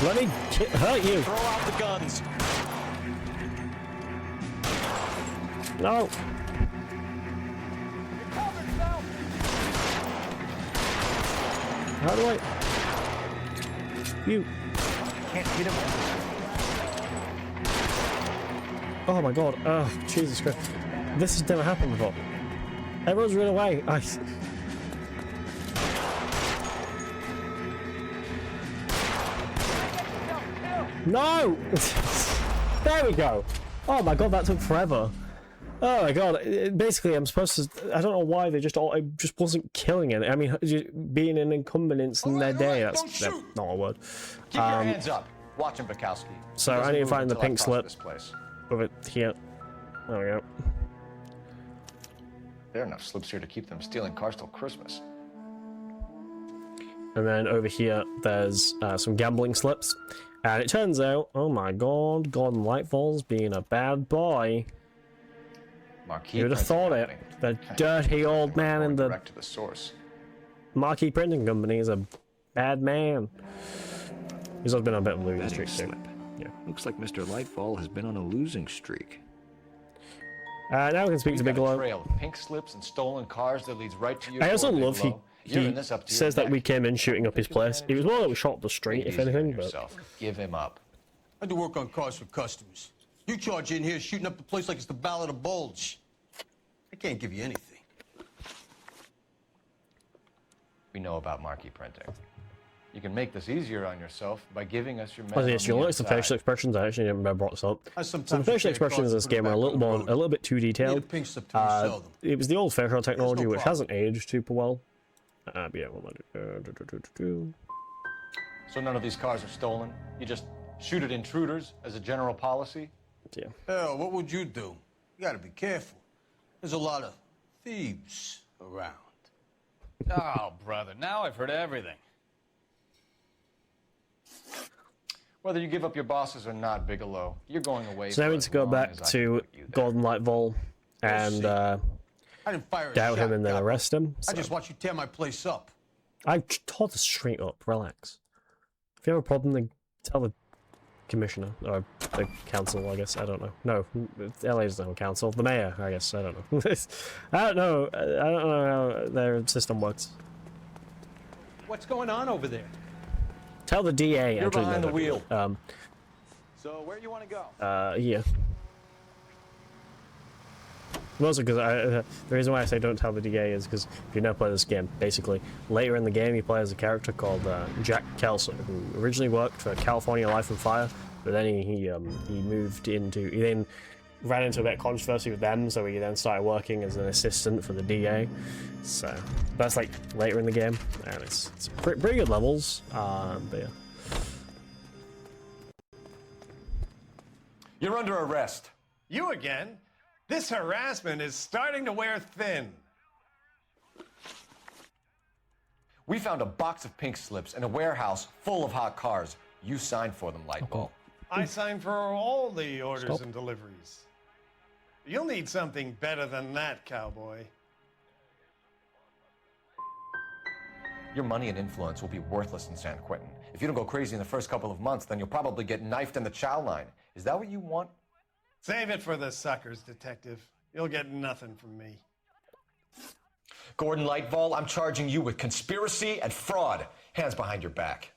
Let me hurt you! Throw out the guns. No! How do I... You... Can't hit him. Oh my god, oh, Jesus Christ. This has never happened before. Everyone's run away. No! There we go! Oh my god, that took forever. Oh my god, basically I'm supposed to... I don't know why they just all... I just wasn't killing it. I mean, being an incumbents in their day, that's not a word. Keep your hands up. Watch him, Bukowski. So I need to find the pink slip. Over here. There we go. There are enough slips here to keep them stealing cars till Christmas. And then over here, there's some gambling slips. And it turns out, oh my god, Gordon Lightfall's being a bad boy. Marquee You would have thought it. The dirty old man in the direct to the source. Marquee Printing Company is a bad man. He's also been on a bit of a losing streak too. Yeah. Looks like Mr. Lightfall has been on a losing streak. Now we can speak to We've got a Bigelow. trail of pink slips and stolen cars that leads right to your I also door, love Bigelow. You're in this up to your says that neck. we came in shooting up his place. It was more that we shot up the street, Take if it easy on anything, but... yourself. Give him up. I do work on cars for customers. You charge in here shooting up the place like it's the Ballad of Bulge. I can't give you anything. We know about marquee printing. You can make this easier on yourself by giving us your men Oh, on yes, you'll the notice the inside. facial expressions. I actually didn't remember what's up. I So the sometimes facial carry expressions in cars this to put game are a back little on the more, road. a little bit too Need a detailed. pink slip till you sell them. It was the old facial technology, no which problem. hasn't aged super well. But yeah, we'll let it. So none of these cars are stolen? You just shoot at intruders as a general policy? Yeah. Hell, what would you do? You gotta be careful. There's a lot of thieves around. Oh, brother, now I've heard everything. Whether you give up your bosses or not, Bigelow, you're going away. So now for we need as to go long back as I to can put you there. Gordon Lightfall and I didn't fire a doubt him shot, and then Capo. arrest him. I just watched you tear my place up. I tore the street up. Relax. If you have a problem, then tell the commissioner or the council. I guess I don't know. No, LA doesn't have a council. The mayor. I guess I don't know. I don't know. I don't know how their system works. What's going on over there? Tell the DA. You're actually, behind no, the wheel. So where you want to go? Here. Also, because the reason why I say don't tell the DA is because if you never play this game, basically, later in the game you play as a character called Jack Kelso, who originally worked for California Life and Fire, but then he then ran into a bit of controversy with them, so he then started working as an assistant for the DA. So that's like later in the game, and it's pretty good levels. But yeah. You're under arrest. You again? This harassment is starting to wear thin. We found a box of pink slips in a warehouse full of hot cars. You signed for them, Lightball. I signed for all the orders and deliveries. You'll need something better than that, cowboy. Your money and influence will be worthless in San Quentin. If you don't go crazy in the first couple of months, then you'll probably get knifed in the chow line. Is that what you want? Save it for the suckers, detective. You'll get nothing from me. Gordon Lightball, I'm charging you with conspiracy and fraud. Hands behind your back.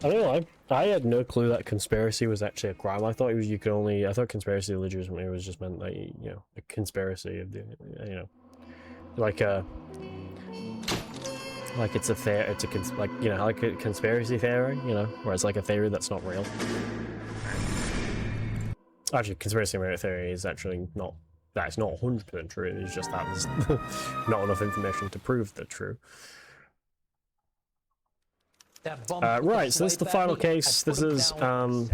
I don't know. I had no clue that conspiracy was actually a crime. I thought I thought conspiracy legitimately was just meant like a conspiracy of like it's a like a conspiracy theory, where it's like a theory that's not real. Actually, conspiracy theory is actually not. That's not 100% true. It's just that there's not enough information to prove they're true. Right, so this is the final case. This is the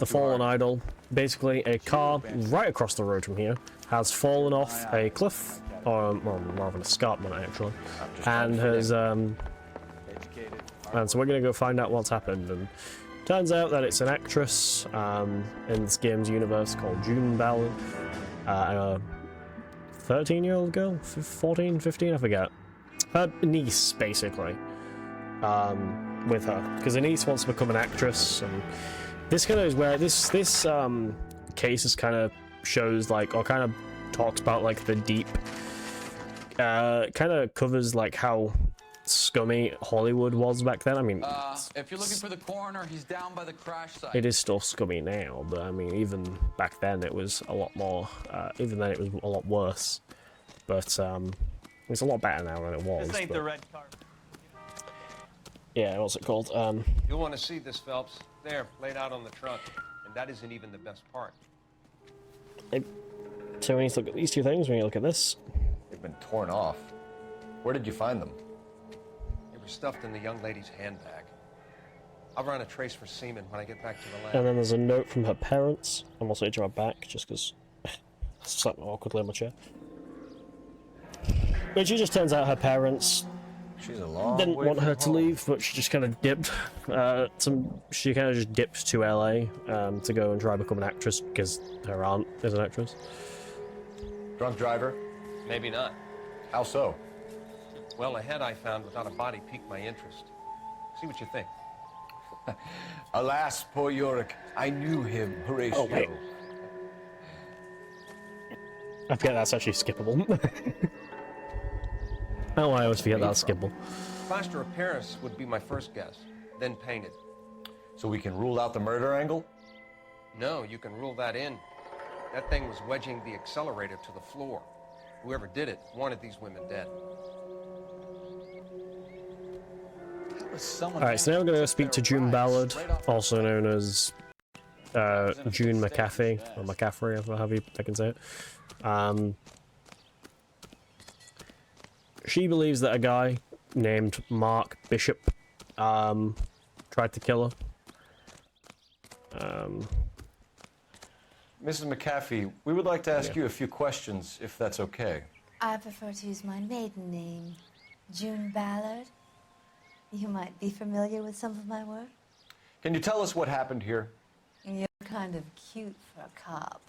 fallen idol. Basically, a car right across the road from here has fallen off a cliff, or well, more of an escarpment actually, and has and so we're gonna go find out what's happened. And turns out that it's an actress in this game's universe called June Ballard, a 13-year-old girl, 14, 15, I forget. Her niece, basically, with her, because the niece wants to become an actress, and this kind of is where this case is kind of shows like, or kind of talks about like the deep, kind of covers like how scummy Hollywood was back then. I mean, if you're looking for the coroner, he's down by the crash site. it is still scummy now, but I mean, even back then it was a lot more. Even then it was a lot worse, but it's a lot better now than it was. This ain't but... the red car. Yeah, what's it called? You'll want to see this, Phelps. There, laid out on the truck, and that isn't even the best part. So we need to look at these two things. We need to look at this. They've been torn off. Where did you find them? They were stuffed in the young lady's handbag. I'll run a trace for semen when I get back to the lab. And then there's a note from her parents. I'm also to her back, just because something awkwardly in my chair. But she just turns out her parents didn't want her to leave, but she just kind of dipped. She kind of just dipped to LA to go and try to become an actress because her aunt is an actress. Drunk driver? Maybe not. How so? Well, a head I found without a body piqued my interest. See what you think. Alas, poor Yorick. I knew him, Horatio. Oh, wait. I forget that's actually skippable. Oh, I always forget that's skippable. Plaster of Paris would be my first guess, then painted. So we can rule out the murder angle? No, you can rule that in. That thing was wedging the accelerator to the floor. Whoever did it wanted these women dead. Alright, so now we're going to go speak to June Ballard, also known as June McAfee, or McCaffrey, however I can say it. She believes that a guy named Mark Bishop tried to kill her. Mrs. McAfee, we would like to ask you a few questions, if that's okay. I prefer to use my maiden name, June Ballard. You might be familiar with some of my work. Can you tell us what happened here? You're kind of cute for a cop.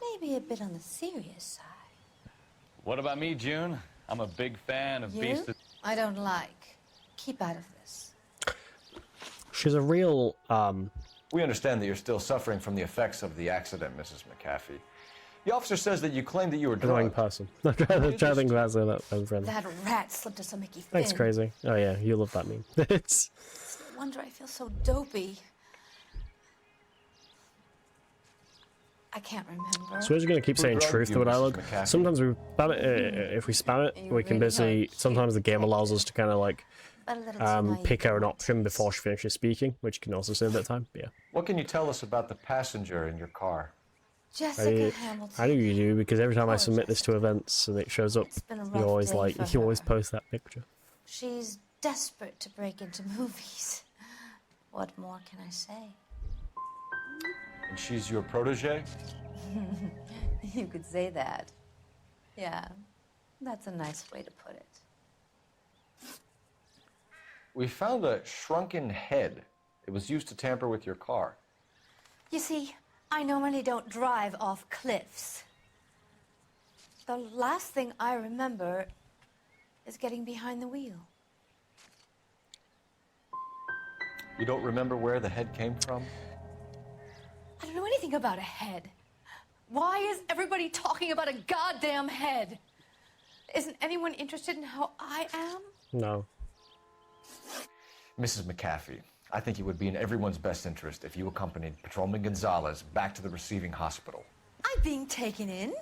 Maybe a bit on the serious side. What about me, June? I'm a big fan of Beast. I don't like. Keep out of this. She's a real, We understand that you're still suffering from the effects of the accident, Mrs. McAfee. The officer says that you claimed that you were Annoying drugged. person. I'm trying to think that's that friend. That rat slipped us a Mickey Finn. Thanks, crazy. Oh yeah, you love that meme. It's. No wonder I feel so dopey. I can't remember. So we're just gonna keep saying truth to what I look. Sometimes we spam it. If we spam it, we can basically. Sometimes the game allows us to kind of like pick out an option before she finishes speaking, which can also save that time. Yeah. What can you tell us about the passenger in your car? Jessica Hamilton. I know you do because every time I submit this to events and it shows up, you always post that picture. She's desperate to break into movies. What more can I say? And she's your protege? You could say that. Yeah, that's a nice way to put it. We found a shrunken head. It was used to tamper with your car. You see, I normally don't drive off cliffs. The last thing I remember is getting behind the wheel. You don't remember where the head came from? I don't know anything about a head. Why is everybody talking about a goddamn head? Isn't anyone interested in how I am? No. Mrs. McAfee, I think it would be in everyone's best interest if you accompanied Patrolman Gonzalez back to the receiving hospital. I'm being taken in?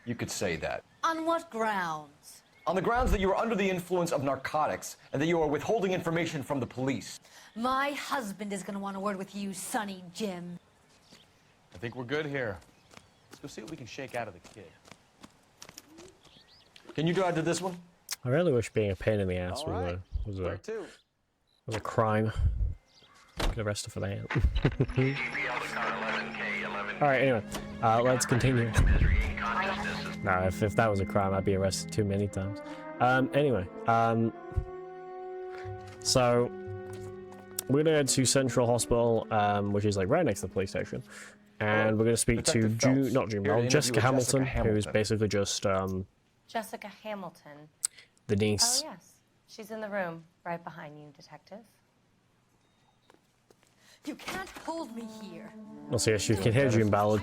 You could say that. On what grounds? On the grounds that you are under the influence of narcotics and that you are withholding information from the police. My husband is going to want a word with you, Sonny Jim. I think we're good here. Let's go see what we can shake out of the kid. Can you drive to this one? I really wish being a pain in the ass was a crime. Get arrested for that. Alright, anyway, let's continue. No, if that was a crime, I'd be arrested too many times. Anyway, so we're gonna go to Central Hospital, which is like right next to the police station, and we're gonna speak to Jessica Hamilton, who's basically just Jessica Hamilton. the niece. Oh yes, she's in the room right behind you, detective. You can't hold me here. Also, yes, you can hear June Ballard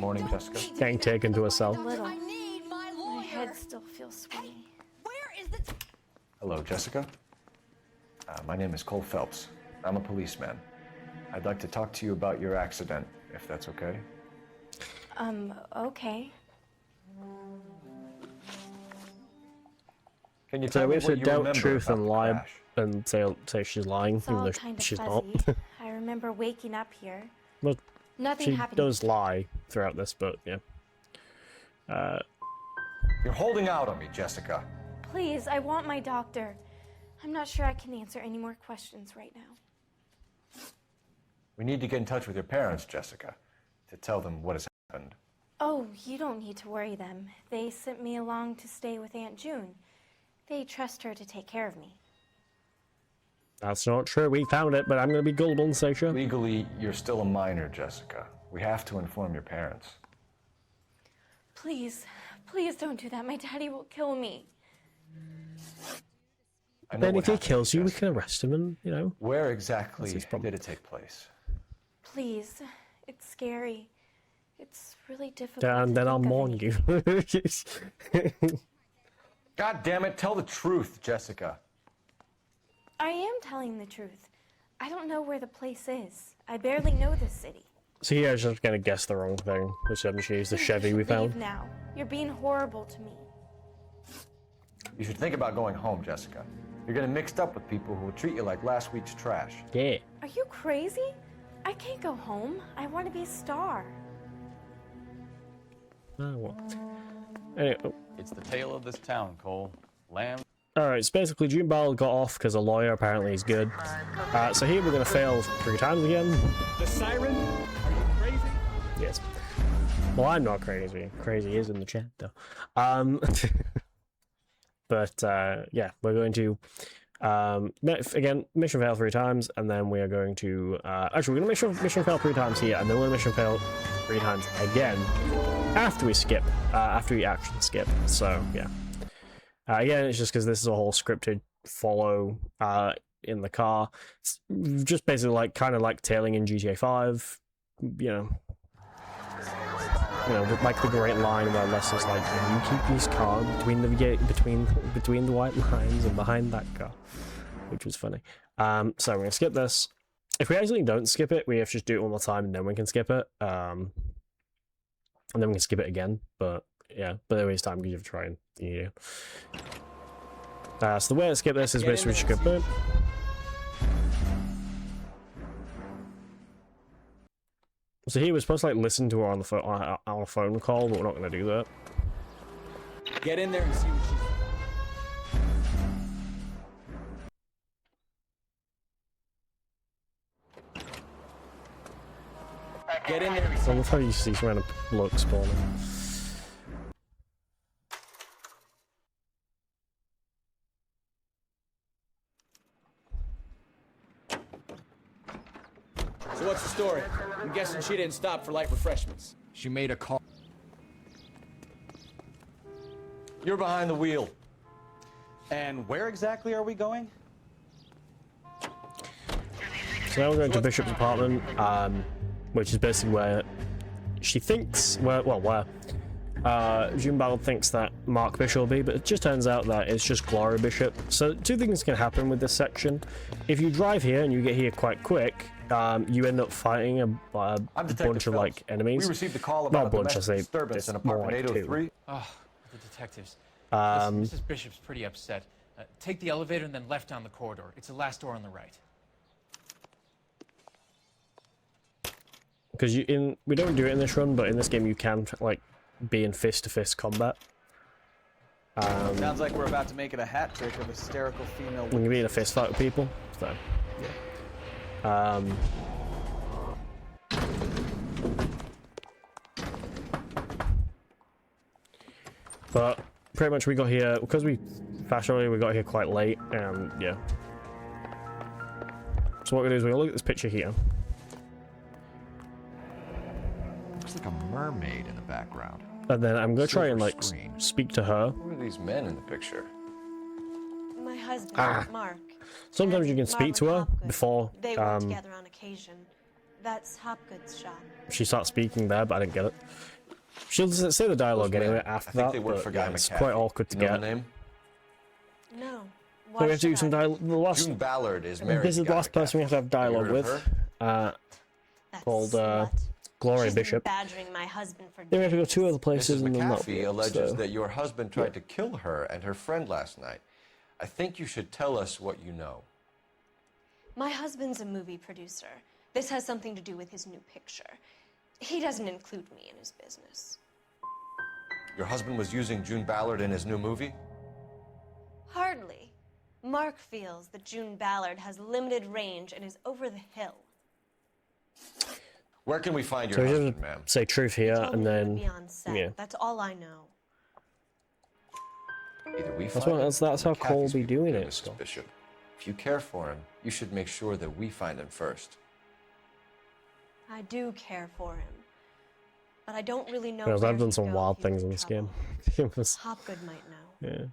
getting taken to herself. My head still feels sweaty. Hello, Jessica. My name is Cole Phelps. I'm a policeman. I'd like to talk to you about your accident, if that's okay. Okay. Can you So tell we me have what to you doubt remember truth about and the lie crash? and say she's lying, It's even all though kind of she's fuzzy. not. I remember waking up here. Well, Nothing she happened. does lie throughout this, but yeah. You're holding out on me, Jessica. Please, I want my doctor. I'm not sure I can answer any more questions right now. We need to get in touch with your parents, Jessica, to tell them what has happened. Oh, you don't need to worry them. They sent me along to stay with Aunt June. They trust her to take care of me. That's not true. We found it, but I'm going to be gullible and say sure. Legally, you're still a minor, Jessica. We have to inform your parents. Please, please don't do that. My daddy will kill me. I know Then what if he happened, kills you, we Jessica. can arrest him and, you know. Where exactly That's his problem. did it take place? Please, it's scary. It's really difficult. And to then I'll think of mourn anything. you. God damn it, tell the truth, Jessica. I am telling the truth. I don't know where the place is. I barely know this city. So yeah, I was just going to guess the wrong thing, which is the Chevy we Leave found. now. You're being horrible to me. You should think about going home, Jessica. You're getting mixed up with people who will treat you like last week's trash. Yeah. Are you crazy? I can't go home. I want to be a star. Oh, well. Anyway, It's the tale of this town, Cole. Lamb. Alright, so basically June Ball got off because a lawyer apparently is good. So here we're going to fail 3 times again. The siren? Are you crazy? Yes. Well, I'm not crazy. Crazy is in the chat, though. But, yeah, we're going to, again, mission fail 3 times, and then we are going to, actually, we're going to mission fail 3 times here, and then we're going to mission fail 3 times again after we skip, after we action skip. So, yeah. Again, it's just because this is a whole scripted follow in the car. It's just basically like kind of like tailing in GTA 5, you know. you know, like the great line where Lester's like, you keep this car between the white lines and behind that car, which was funny. So we're gonna skip this. If we actually don't skip it, we have to just do it one more time and then we can skip it. And then we can skip it again. But yeah, but it wastes time because you have to try and so the way to skip this is basically we just go boom. So here we're supposed to like listen to her on the phone on our phone call, but we're not gonna do that. Get in there and see what she's. Get in there. I love how you see some random bloke spawning. So what's the story? I'm guessing she didn't stop for light refreshments. She made a call. You're behind the wheel. And where exactly are we going? So now we're going to Bishop's apartment, which is basically where she thinks, where June Ballard thinks that Mark Bishop will be, but it just turns out that it's just Gloria Bishop. So two things can happen with this section. If you drive here and you get here quite quick, you end up fighting a bunch of like enemies. We received a call about a bunch, I say, disturbance in more apartment like 803. Oh, the detectives. Listen, Mrs. Bishop's pretty upset. Take the elevator and then left down the corridor. It's the last door on the right. Because we don't do it in this run, but in this game you can like be in fist-to-fist combat. Sounds like we're about to make it a hat trick of hysterical female. When you be in a fist fight with people, so yeah. But pretty much we got here because we got here quite late, and yeah. So what we do is we look at this picture here. Looks like a mermaid in the background. And then I'm gonna try and like speak to her. Who are these men in the picture? My husband, Mark. Sometimes you can speak to her before They work together on occasion. That's Hopgood's shop. she starts speaking there, but I didn't get it. She'll say the dialogue anyway after that, but yeah, it's quite awkward to get. No. So we have to do some dialogue. June Ballard is married. This is the last person we have to have dialogue with, called Gloria Bishop. Badgering my husband for Then we have to go two other places Mrs. and then McAfee alleges that your husband tried to kill her and her friend last night. I think you should tell us what you know. My husband's a movie producer. This has something to do with his new picture. He doesn't include me in his business. Your husband was using June Ballard in his new movie? Hardly. Mark feels that June Ballard has limited range and is over the hill. Where can we find So your we husband, should ma'am? say truth here, and then Be on set. yeah. That's all I know. Either we That's find what. him, That's how or Cole Kathy's be people doing do, it. Mrs. Bishop. If you care for him, you should make sure that we find him first. I do care for him. But I don't really know Because where I've done he'd some go wild if he was things in in this trouble. game. It was, Hopgood might know. yeah.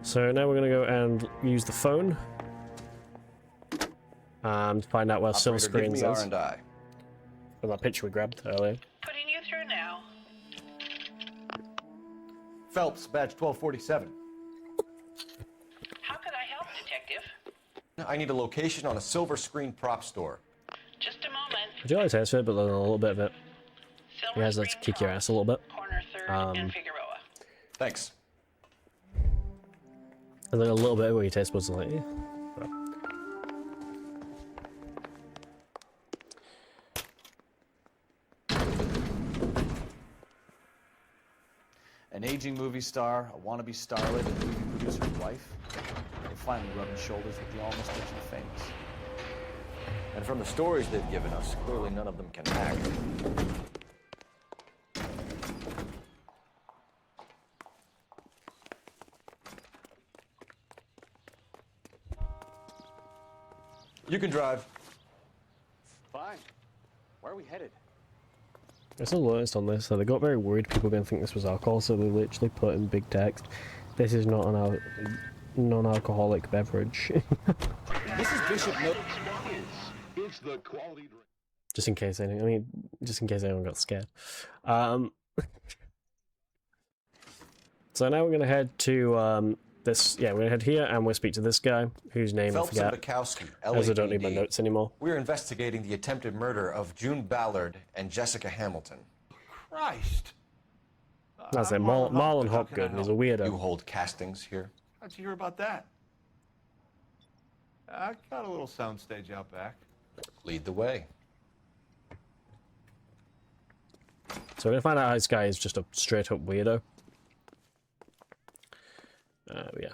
So now we're gonna go and use the phone to find out where Silver Operator, give Screens me is. R&I. From that picture we grabbed earlier. Putting you through now. Phelps, badge 1247. How could I help, Detective? I need a location on a silver screen prop store. Just a moment. I do like taste it, but then a little bit of it. Silver You guys like to kick your ass a little bit. Corner 3rd and Figueroa. Thanks. And then a little bit where your taste buds are like, yeah. But. An aging movie star, a wannabe starlet, and a movie producer's wife. They're finally rubbing shoulders with the almost rich and famous. And from the stories they've given us, clearly none of them can act. You can drive. Fine. Where are we headed? I still noticed on this, so they got very worried people were going to think this was alcohol, so they literally put in big text, this is not an non-alcoholic beverage. Mrs. Bishop knows. It's the quality drink. Just in case anyone got scared. So now we're going to head to this. Yeah, we're going to head here and we'll speak to this guy whose name Phelps I and forget. Bukowski, As I don't need my LAPD. notes anymore. We're investigating the attempted murder of June Ballard and Jessica Hamilton. Christ. That's it. Marlon Hopgood is a weirdo. You hold castings here? How'd you hear about that? I got a little soundstage out back. Lead the way. So we're going to find out this guy is just a straight up weirdo. Yeah.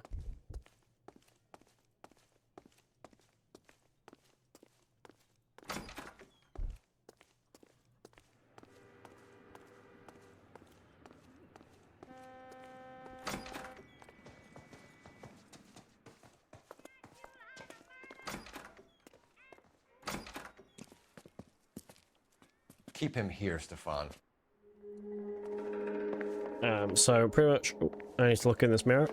Keep him here, Stefan. So pretty much, I need to look in this mirror.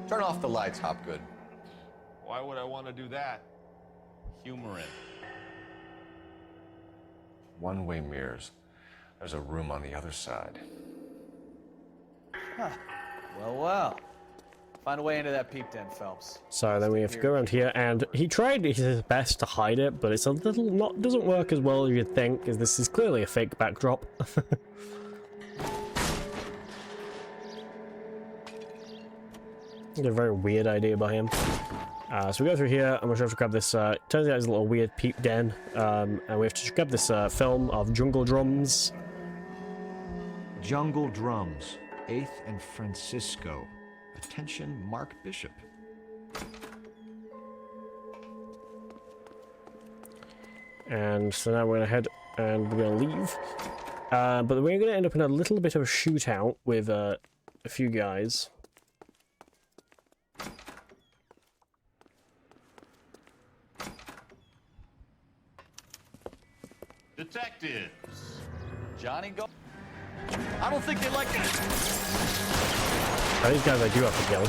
Turn off the lights, Hopgood. Why would I want to do that? Humor it. One-way mirrors. There's a room on the other side. Huh. Well. Find a way into that peep den, Phelps. So then we have to go around here, and he tried his best to hide it, but it's a little doesn't work as well as you'd think, because this is clearly a fake backdrop. A very weird idea by him. So we go through here, and we have to grab this. Turns out it's a little weird peep den, and we have to grab this film of Jungle Drums. Jungle Drums, 8th and Francisco. Attention, Mark Bishop. And so now we're gonna head and we're gonna leave. But we're gonna end up in a little bit of a shootout with a few guys. Detectives. Johnny Go. I don't think they like it. These guys I do have to kill.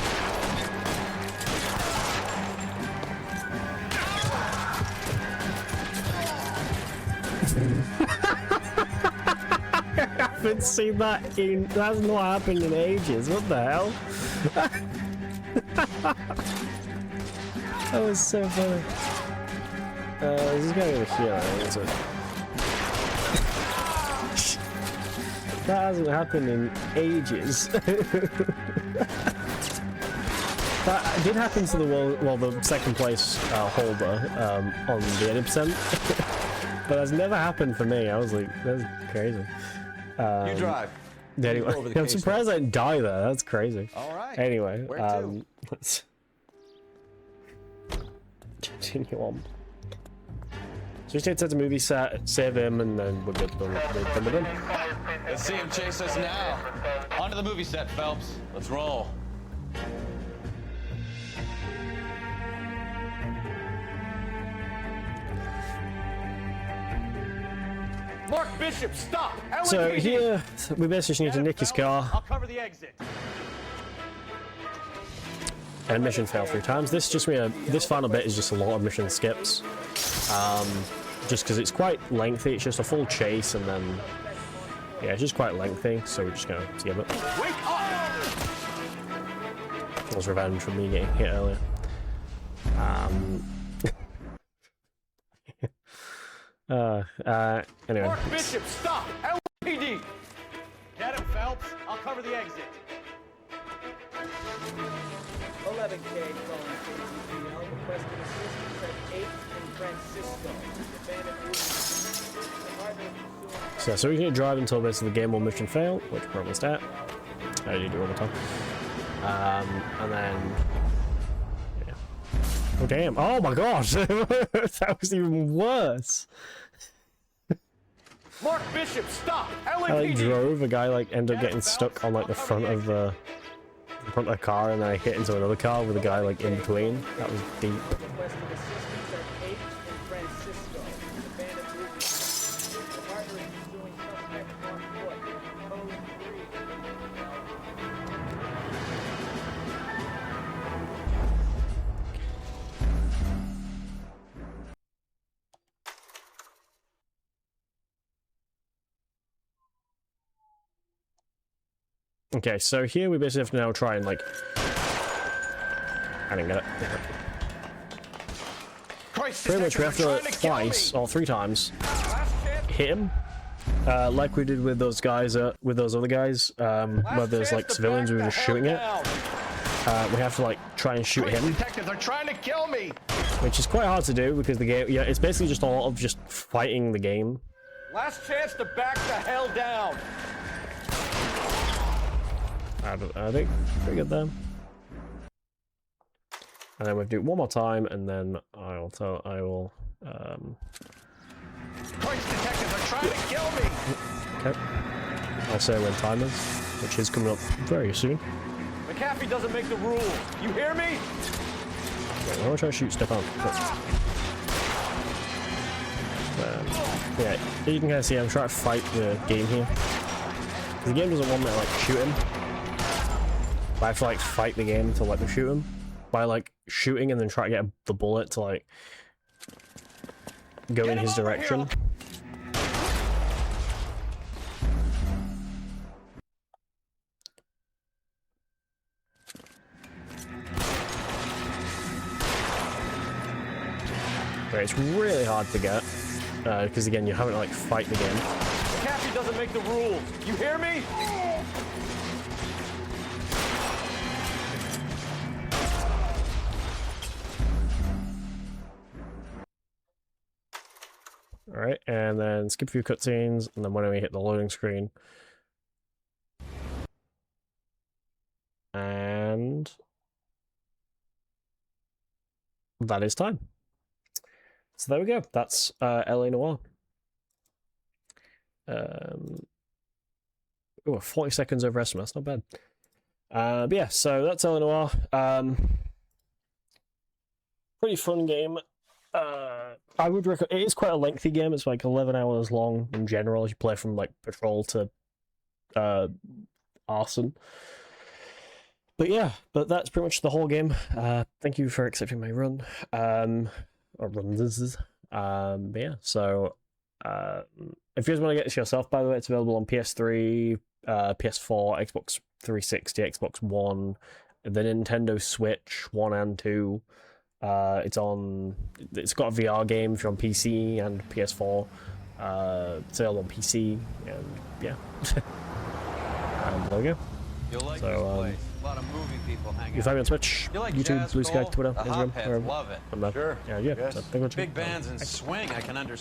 I haven't seen that in... That's not happened in ages. What the hell? That was so funny. This is going over here, is it? That hasn't happened in ages. That did happen to the second place holder on the 80%, but that's never happened for me. I was like, that's crazy. You drive. Anyway, I'm surprised I didn't die there. That's crazy. All right. Anyway, Where to? let's continue on. So we just take the movie set, save him, and then we're good. We're done. Let's see him chase us now. Onto the movie set, Phelps. Let's roll. Mark Bishop, stop! So LAPD. here, we basically just need to nick his car. I'll cover the exit. And mission failed 3 times. This final bit is just a lot of mission skips. Just because it's quite lengthy. It's just a full chase, and then yeah, it's just quite lengthy. So we're just gonna skip it. Wake up! It was revenge for me getting hit earlier. Anyway. Mark Bishop, stop! LAPD. Get him, Phelps. I'll cover the exit. 11K calling KTPL, requesting assistance at 8th and Francisco. So we're going to drive until basically the game will mission fail, which we're almost at. I do all the time. And then... Yeah. Oh damn, oh my gosh! That was even worse! Mark Bishop, stop! LAPD. I drove, a guy ended up getting stuck on the front of the car, and then I hit into another car with a guy in between. That was deep. Requesting assistance at 8th and Francisco. Abandoned movie. The partner is pursuing suspect on foot. Code 3. Okay, so here we basically have to now try and, like... I didn't get it. Pretty much we have to, twice, or 3 times, hit him. Like we did with those guys, with those other guys, where there's, like, civilians who are just shooting it. We have to, like, try and shoot him. Detectives are trying to kill me! Which is quite hard to do, because the game... Yeah, it's basically just a lot of just fighting the game. Last chance to back the hell down! I think pretty good there. And then we'll do it one more time, and then I will Christ, detectives are trying to kill me! Okay. I'll say when time is, which is coming up very soon. McAfee doesn't make the rules. You hear me? Wait, I want to try to shoot Stefan. Yeah, you can kind of see I'm trying to fight the game here. The game doesn't want me to, like, shoot him. But I have to, like, fight the game to let me shoot him. By, like, shooting and then try to get the bullet to, like, go in his direction. But it's really hard to get, because again, you're having to, like, fight the game. McAfee doesn't make the rules. You hear me? Alright, and then skip a few cutscenes, and then when we hit the loading screen. And that is time. So there we go. That's LA Noire. 40 seconds over estimate. That's not bad. But yeah, so that's LA Noire. Pretty fun game. I would recommend. It is quite a lengthy game. It's like 11 hours long in general. As you play from like Patrol to Arson. But yeah, that's pretty much the whole game. Thank you for accepting my run. Or runs. But yeah, so if you guys want to get this yourself, by the way, it's available on PS3, PS4, Xbox 360, Xbox One, the Nintendo Switch 1 and 2. It's got a VR game if you're on PC and PS4. It's available on PC, and yeah. And there we go. You'll like so, this place. A lot of movie people hanging you find me on Twitch, you like YouTube, jazz, Blue Sky, Cole? Twitter, The Instagram, hopheads wherever. love it. Sure. Yeah. Yes. So, thank you. Big bands and swing, I can understand.